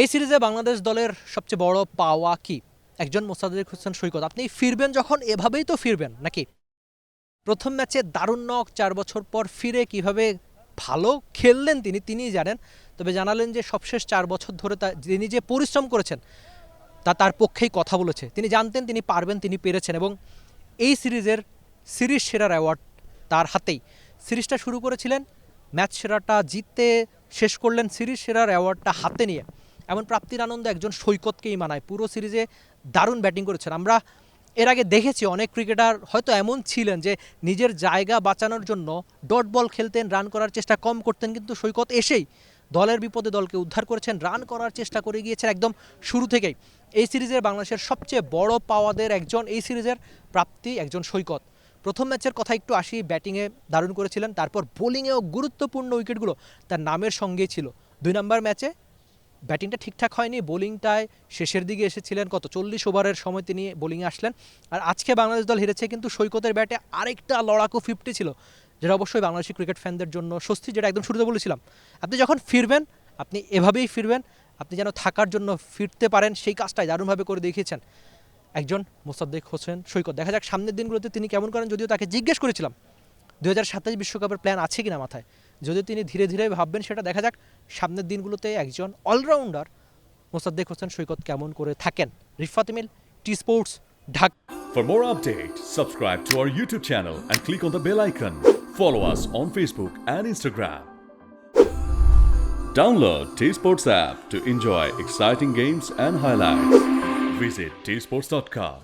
এই সিরিজে বাংলাদেশ দলের সবচেয়ে বড় পাওয়া কি? একজন মোসাদ্দেক হোসেন সৈকত। আপনি ফিরবেন যখন এভাবেই তো ফিরবেন নাকি? প্রথম ম্যাচে দারুণ নক, ৪ বছর পর ফিরে কিভাবে ভালো খেললেন তিনিই জানেন। তবে জানালেন যে সবশেষ ৪ বছর ধরে তিনি যে পরিশ্রম করেছেন তার পক্ষেই কথা বলেছে। তিনি জানতেন তিনি পারবেন, তিনি পেরেছেন এবং এই সিরিজ সেরার অ্যাওয়ার্ড তার হাতেই। সিরিজটা শুরু করেছিলেন, ম্যাচ সেরাটা জিতে শেষ করলেন সিরিজ সেরার অ্যাওয়ার্ডটা হাতে নিয়ে। এমন প্রাপ্তির আনন্দ একজন সৈকতকেই মানায়। পুরো সিরিজে দারুণ ব্যাটিং করেছেন। আমরা এর আগে দেখেছি অনেক ক্রিকেটার হয়তো এমন ছিলেন যে নিজের জায়গা বাঁচানোর জন্য ডট বল খেলতেন, রান করার চেষ্টা কম করতেন, কিন্তু সৈকত এসেই দলের বিপদে দলকে উদ্ধার করেছেন, রান করার চেষ্টা করে গিয়েছেন একদম শুরু থেকেই। এই সিরিজের বাংলাদেশের সবচেয়ে বড় পাওয়াদের একজন এই সিরিজের প্রাপ্তি একজন সৈকত। প্রথম ম্যাচের কথা একটু আসি, ব্যাটিংয়ে দারুণ করেছিলেন, তারপর বোলিংয়েও গুরুত্বপূর্ণ উইকেটগুলো তার নামের সঙ্গেই ছিল। ২ নম্বর ম্যাচে ব্যাটিংটা ঠিকঠাক হয়নি, বোলিংটায় শেষের দিকে এসেছিলেন, ৪০ ওভারের সময় তিনি বোলিংয়ে আসলেন। আর আজকে বাংলাদেশ দল হেরেছে, কিন্তু সৈকতের ব্যাটে আরেকটা লড়াকু 50 ছিল, যেটা অবশ্যই বাংলাদেশি ক্রিকেট ফ্যানদের জন্য স্বস্তি, যেটা একদম শুরুতে বলেছিলাম। আপনি যখন ফিরবেন আপনি এভাবেই ফিরবেন, আপনি যেন থাকার জন্য ফিরতে পারেন, সেই কাজটাই দারুণভাবে করে দেখিয়েছেন একজন মোসাদ্দেক হোসেন সৈকত। দেখা যাক সামনের দিনগুলোতে তিনি কেমন করেন। যদিও তাকে জিজ্ঞেস করেছিলাম ২০২৭ বিশ্বকাপের প্ল্যান আছে কিনা মাথায়, যদিও তিনি ধীরে ধীরে ভাববেন সেটা দেখা যাক সামনের দিনগুলোতে একজন অলরাউন্ডার মোসাদ্দেক হোসেন সৈকত কেমন করে থাকেন। Rifat Mil, T sports, Dhaka. For more updates, subscribe to our YouTube channel and click on the bell icon. Follow us on Facebook and Instagram. Download T Sports app to enjoy exciting games and highlights. Visit tsports.com.